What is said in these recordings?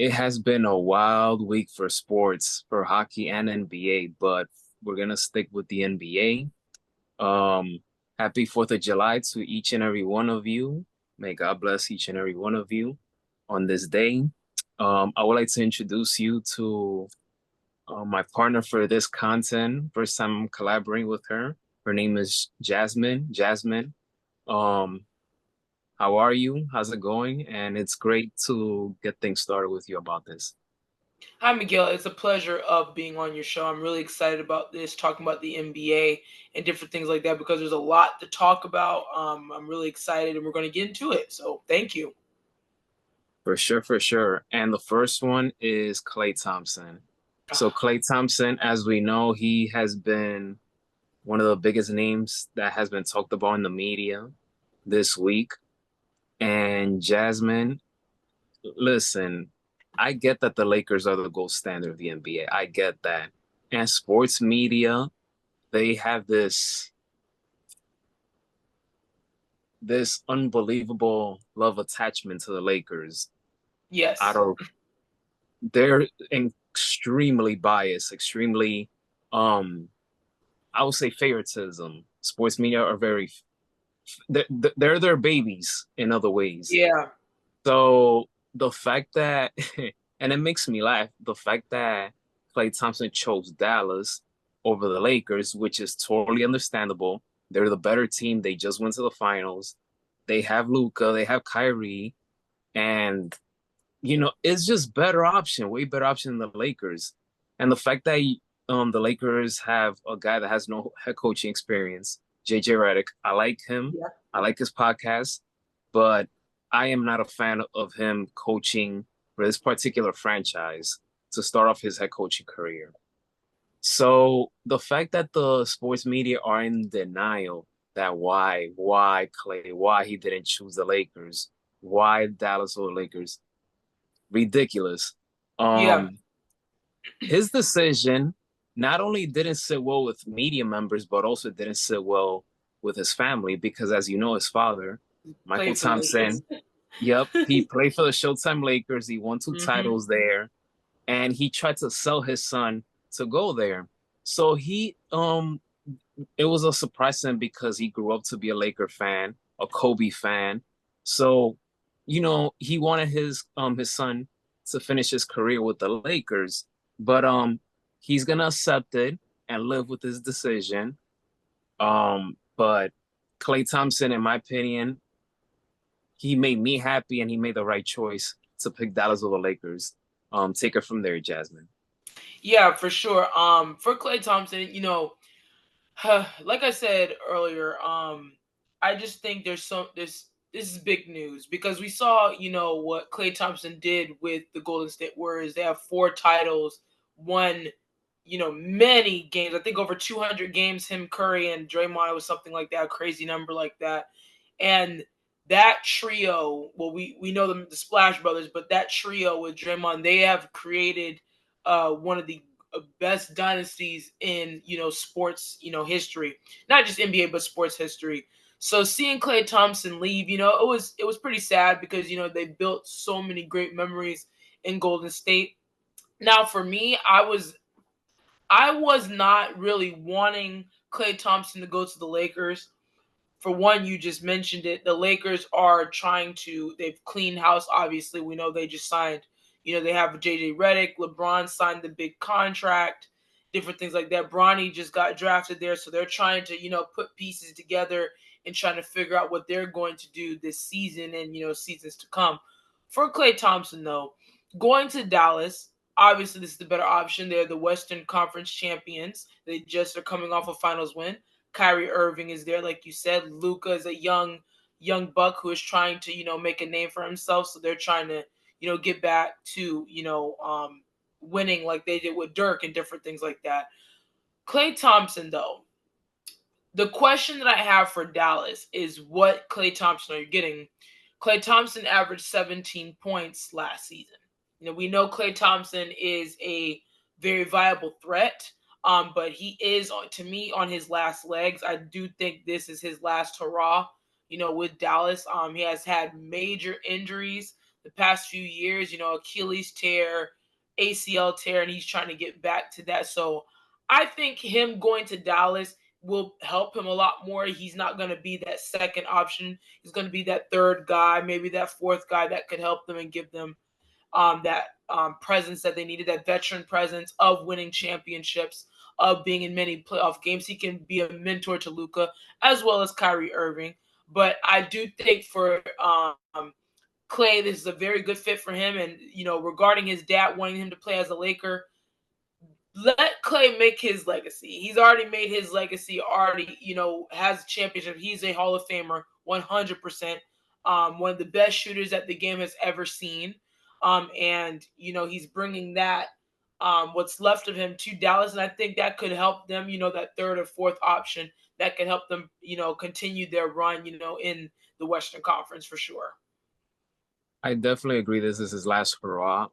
It has been a wild week for sports, for hockey and NBA, but we're gonna stick with the NBA. Happy 4th of July to each and every one of you. May God bless each and every one of you on this day. I would like to introduce you to my partner for this content. First time I'm collaborating with her. Her name is Jasmine. Jasmine, um, how are you? How's it going? And it's great to get things started with you about this. Hi, Miguel. It's a pleasure of being on your show. I'm really excited about this, talking about the NBA and different things like that, because there's a lot to talk about. I'm really excited, and we're going to get into it. So, thank you. For sure, for sure. And the first one is Klay Thompson. So Klay Thompson, as we know, he has been one of the biggest names that has been talked about in the media this week. And Jasmine, listen, I get that the Lakers are the gold standard of the NBA. I get that. And sports media, they have this unbelievable love attachment to the Lakers out Yes. of they're extremely biased, extremely um I would say favoritism. Sports media are very they're, they're their babies in other ways. Yeah. So the fact that and it makes me laugh, the fact that Klay Thompson chose Dallas over the Lakers, which is totally understandable. They're the better team. They just went to the finals. They have Luka, they have Kyrie, and it's just better option, way better option than the Lakers. And the fact that the Lakers have a guy that has no head coaching experience, JJ Redick. I like him. Yeah. I like his podcast, but I am not a fan of him coaching for this particular franchise to start off his head coaching career. So the fact that the sports media are in denial that why Klay, why he didn't choose the Lakers, why Dallas or the Lakers, ridiculous. Yeah. Um, his decision not only didn't sit well with media members, but also didn't sit well with his family because, as you know, his father, Michael Played for the Lakers. Thompson, yep, he played for the Showtime Lakers. He won two Hmm. titles there, and he tried to sell his son to go there. So it was a surprise to him because he grew up to be a Laker fan, a Kobe fan. So, he wanted his son to finish his career with the Lakers, but he's gonna accept it and live with his decision. But Klay Thompson, in my opinion, he made me happy and he made the right choice to pick Dallas over the Lakers. Take it from there, Jasmine. Yeah, for sure. For Klay Thompson, like I said earlier, I just think this is big news because we saw, what Klay Thompson did with the Golden State Warriors. They have four titles, won, many games. I think over 200 games. Him, Curry, and Draymond, it was something like that, a crazy number like that. And that trio, well, we know them, the Splash Brothers, but that trio with Draymond, they have created one of the best dynasties in sports history, not just NBA but sports history. So seeing Klay Thompson leave, it was pretty sad because they built so many great memories in Golden State. Now for me, I was not really wanting Klay Thompson to go to the Lakers. For one, you just mentioned it. The Lakers are they've cleaned house, obviously. We know they just signed, they have JJ Redick. LeBron signed the big contract, different things like that. Bronny just got drafted there. So they're trying to, put pieces together and trying to figure out what they're going to do this season and, seasons to come. For Klay Thompson, though, going to Dallas, obviously this is the better option. They're the Western Conference champions. They just are coming off a finals win. Kyrie Irving is there, like you said. Luka is a young buck who is trying to make a name for himself. So they're trying to get back to winning like they did with Dirk and different things like that. Klay Thompson, though, the question that I have for Dallas is what Klay Thompson are you getting? Klay Thompson averaged 17 points last season. We know Klay Thompson is a very viable threat, but he is, to me, on his last legs. I do think this is his last hurrah, with Dallas. He has had major injuries the past few years, Achilles tear, ACL tear, and he's trying to get back to that. So I think him going to Dallas will help him a lot more. He's not going to be that second option. He's going to be that third guy, maybe that fourth guy that could help them and give them that presence that they needed, that veteran presence of winning championships, of being in many playoff games. He can be a mentor to Luka as well as Kyrie Irving. But I do think for Klay, this is a very good fit for him. And regarding his dad wanting him to play as a Laker, let Klay make his legacy. He's already made his legacy. Already, has a championship. He's a Hall of Famer, 100%. One of the best shooters that the game has ever seen. And he's bringing that what's left of him to Dallas, and I think that could help them. That third or fourth option that could help them. Continue their run. In the Western Conference for sure. I definitely agree this is his last hurrah.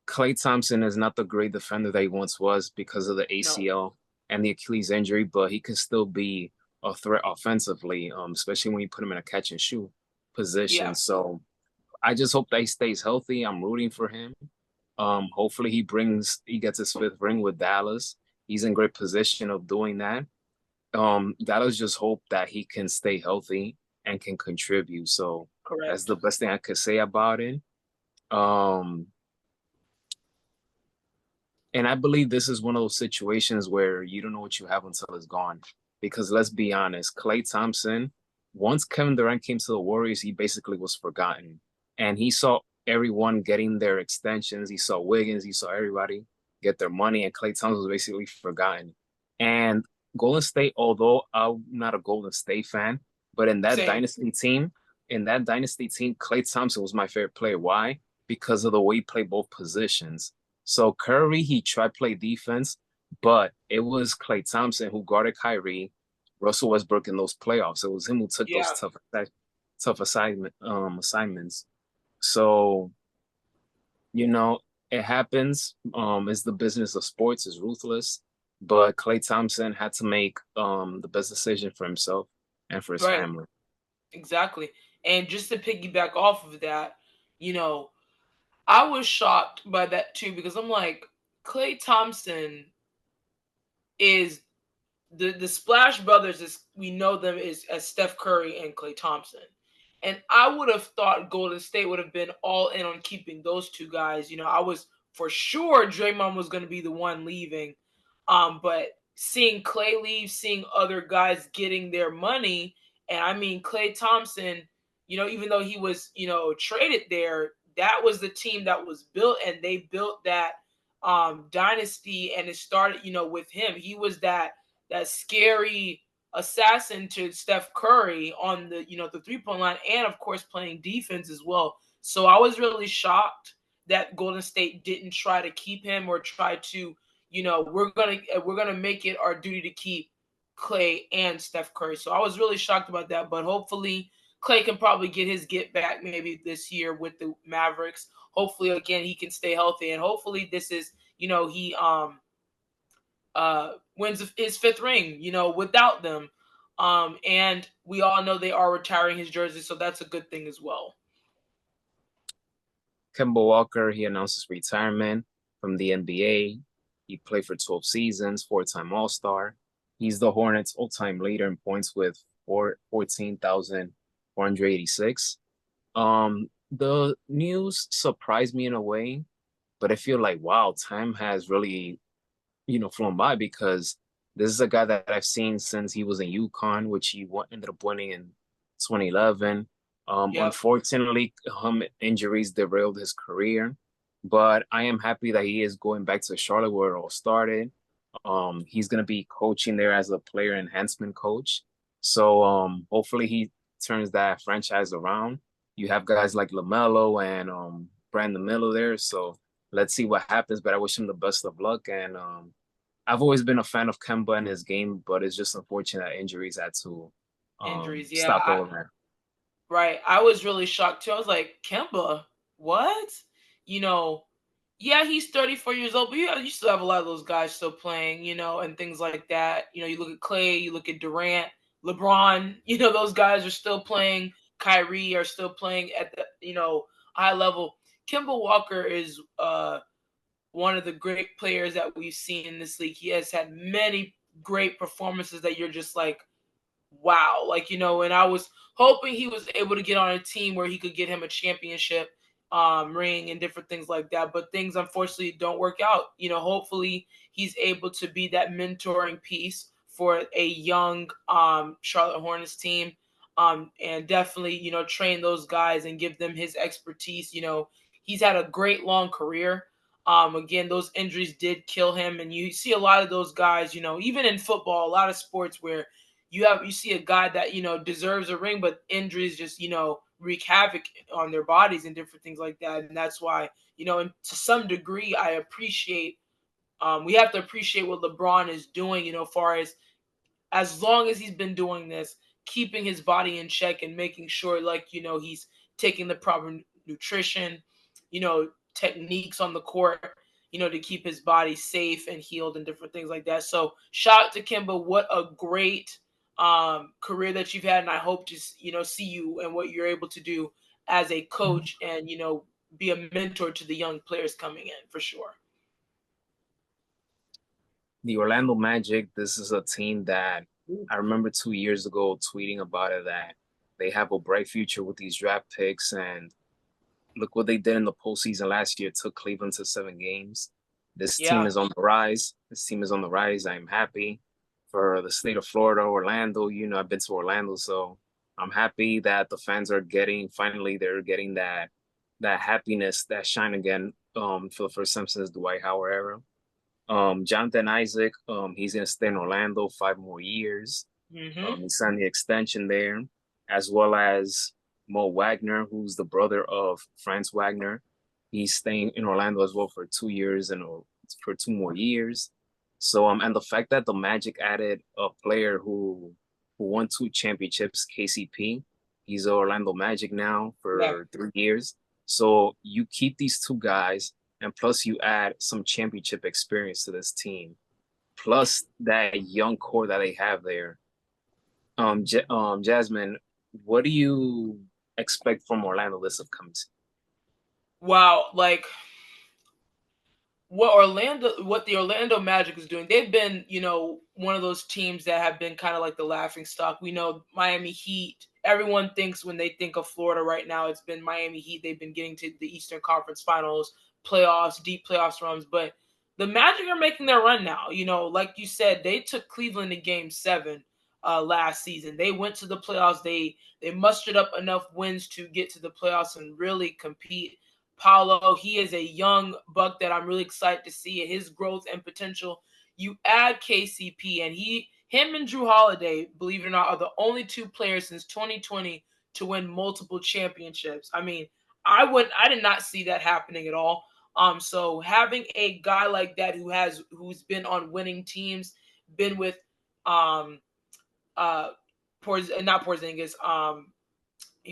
Klay Thompson is not the great defender that he once was because of the No. ACL and the Achilles injury, but he can still be a threat offensively, especially when you put him in a catch and shoot position. Yeah. So I just hope that he stays healthy. I'm rooting for him. Hopefully he gets his fifth ring with Dallas. He's in great position of doing that. Dallas just hope that he can stay healthy and can contribute. So that's Correct. the best thing I could say about it. Um, And I believe this is one of those situations where you don't know what you have until it's gone. Because let's be honest, Klay Thompson, once Kevin Durant came to the Warriors, he basically was forgotten. And he saw everyone getting their extensions. He saw Wiggins, he saw everybody get their money, and Klay Thompson was basically forgotten. And Golden State, although I'm not a Golden State fan, but Same. in that dynasty team, Klay Thompson was my favorite player. Why? Because of the way he played both positions. So Curry, he tried to play defense, but it was Klay Thompson who guarded Kyrie, Russell Westbrook in those playoffs. It was him who took those Yeah. tough assignments. So, you know, it happens. It's the business of sports, is ruthless. But Klay Thompson had to make the best decision for himself and for his Right. family. Exactly. And just to piggyback off of that, you know, I was shocked by that too because I'm like, Klay Thompson is the Splash Brothers, is we know them as Steph Curry and Klay Thompson. And I would have thought Golden State would have been all in on keeping those two guys. I was for sure Draymond was going to be the one leaving. But seeing Klay leave, seeing other guys getting their money, and I mean Klay Thompson, even though he was, traded there, that was the team that was built, and they built that dynasty, and it started, with him. He was that scary assassin to Steph Curry on the 3-point line, and of course playing defense as well. So I was really shocked that Golden State didn't try to keep him or try to, we're gonna make it our duty to keep Klay and Steph Curry. So I was really shocked about that, but hopefully Klay can probably get his get back maybe this year with the Mavericks. Hopefully again he can stay healthy, and hopefully this is, he wins his fifth ring, without them. And we all know they are retiring his jersey, so that's a good thing as well. Kemba Walker, he announced his retirement from the NBA. He played for 12 seasons, four-time All-Star. He's the Hornets' all-time leader in points with 14,486. The news surprised me in a way, but I feel like, wow, time has really, flown by because this is a guy that I've seen since he was in UConn, which he ended up winning in 2011. Yep. Unfortunately, injuries derailed his career, but I am happy that he is going back to Charlotte where it all started. He's going to be coaching there as a player enhancement coach. So hopefully he turns that franchise around. You have guys like LaMelo and Brandon Miller there. So let's see what happens, but I wish him the best of luck. And I've always been a fan of Kemba and his game, but it's just unfortunate that injuries had to Injuries, yeah. stop all of that. Right. I was really shocked too. I was like, Kemba, what? You know, yeah, he's 34 years old, but you still have a lot of those guys still playing, and things like that. You look at Klay, you look at Durant, LeBron, those guys are still playing. Kyrie are still playing at the high level. Kemba Walker is one of the great players that we've seen in this league. He has had many great performances that you're just like, wow. Like, and I was hoping he was able to get on a team where he could get him a championship ring and different things like that. But things unfortunately don't work out. Hopefully he's able to be that mentoring piece for a young Charlotte Hornets team. And definitely, train those guys and give them his expertise. He's had a great long career. Again, those injuries did kill him, and you see a lot of those guys, even in football, a lot of sports where you see a guy that deserves a ring, but injuries just wreak havoc on their bodies and different things like that. And that's why and to some degree, I appreciate. We have to appreciate what LeBron is doing. Far as long as he's been doing this, keeping his body in check and making sure, like he's taking the proper nutrition, techniques on the court, to keep his body safe and healed and different things like that. So shout out to Kemba. What a great career that you've had, and I hope to see you and what you're able to do as a coach and be a mentor to the young players coming in for sure. The Orlando Magic, this is a team that I remember 2 years ago tweeting about it, that they have a bright future with these draft picks, and look what they did in the postseason last year. Took Cleveland to 7 games. This team Yeah. is on the rise. This team is on the rise. I'm happy for the state of Florida, Orlando. I've been to Orlando, so I'm happy that the fans are finally they're getting that happiness, that shine again for the first time since Dwight Howard era. Jonathan Isaac, he's gonna stay in Orlando 5 more years. Mm-hmm. He signed the extension there, as well as Mo Wagner, who's the brother of Franz Wagner. He's staying in Orlando as well for 2 years and for 2 more years. So and the fact that the Magic added a player who won 2 championships, KCP, he's a Orlando Magic now Yeah. for 3 years. So you keep these two guys, and plus you add some championship experience to this team, plus that young core that they have there. Jasmine, what do you expect from Orlando this upcoming season? Wow. Like what the Orlando Magic is doing, they've been, one of those teams that have been kind of like the laughing stock. We know Miami Heat. Everyone thinks when they think of Florida right now, it's been Miami Heat. They've been getting to the Eastern Conference Finals, playoffs, deep playoffs runs, but the Magic are making their run now. Like you said, they took Cleveland in Game 7 last season. They went to the playoffs. They mustered up enough wins to get to the playoffs and really compete. Paolo, he is a young buck that I'm really excited to see his growth and potential. You add KCP, and him and Drew Holiday, believe it or not, are the only two players since 2020 to win multiple championships. I mean, I did not see that happening at all. So having a guy like that who's been on winning teams, been with uh not Porzingis,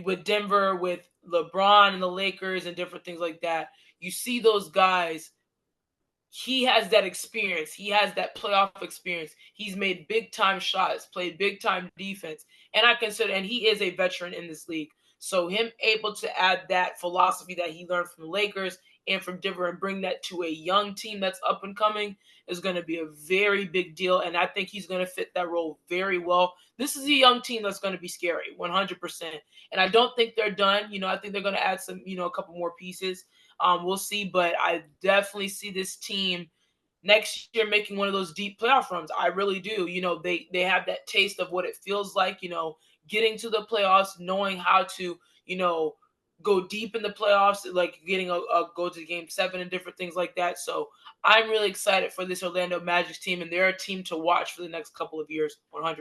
with Denver, with LeBron and the Lakers and different things like that. You see those guys. He has that experience. He has that playoff experience. He's made big time shots, played big time defense. And he is a veteran in this league. So him able to add that philosophy that he learned from the Lakers and from Denver and bring that to a young team that's up and coming is going to be a very big deal. And I think he's going to fit that role very well. This is a young team that's going to be scary, 100%. And I don't think they're done. I think they're going to add some, a couple more pieces. We'll see, but I definitely see this team next year making one of those deep playoff runs. I really do. They have that taste of what it feels like, getting to the playoffs, knowing how to, go deep in the playoffs, like getting a go to Game 7 and different things like that. So I'm really excited for this Orlando Magic team, and they're a team to watch for the next couple of years, 100%,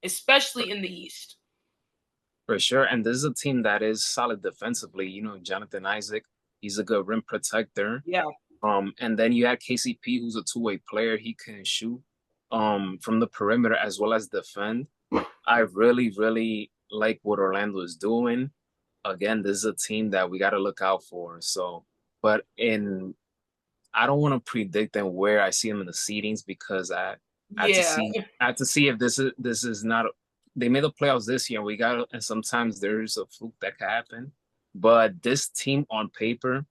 especially in the East. For sure. And this is a team that is solid defensively. Jonathan Isaac, he's a good rim protector. Yeah. And then you have KCP, who's a two-way player. He can shoot from the perimeter as well as defend. I really, really like what Orlando is doing. Again, this is a team that we got to look out for. So, but I don't want to predict them where I see them in the seedings, because I have to Yeah. see if this is not they made the playoffs this year. And sometimes there's a fluke that can happen. But this team on paper,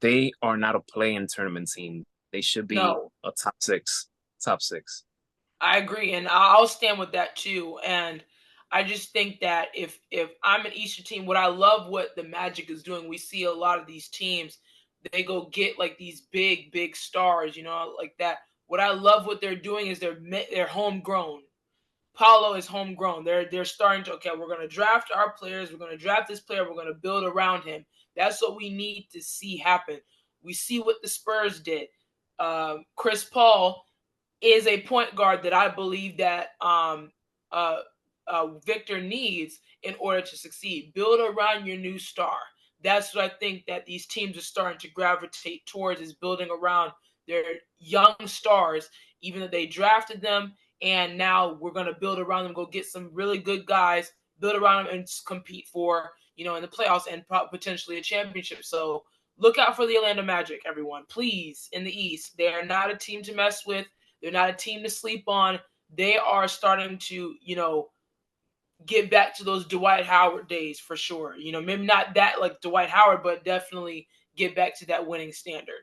they are not a play-in tournament team. They should be No, a top six, top six. I agree, and I'll stand with that too. And I just think that if I'm an Eastern team, what I love what the Magic is doing, we see a lot of these teams, they go get like these big stars, like that. What I love what they're doing is they're homegrown. Paulo is homegrown. They're starting to, okay, we're gonna draft our players, we're gonna draft this player, we're gonna build around him. That's what we need to see happen. We see what the Spurs did. Chris Paul is a point guard that I believe that Victor needs in order to succeed. Build around your new star. That's what I think that these teams are starting to gravitate towards, is building around their young stars, even though they drafted them, and now we're going to build around them, go get some really good guys, build around them, and compete for, in the playoffs and potentially a championship. So look out for the Orlando Magic, everyone. Please, in the East, they are not a team to mess with. They're not a team to sleep on. They are starting to, get back to those Dwight Howard days for sure. Maybe not that like Dwight Howard, but definitely get back to that winning standard.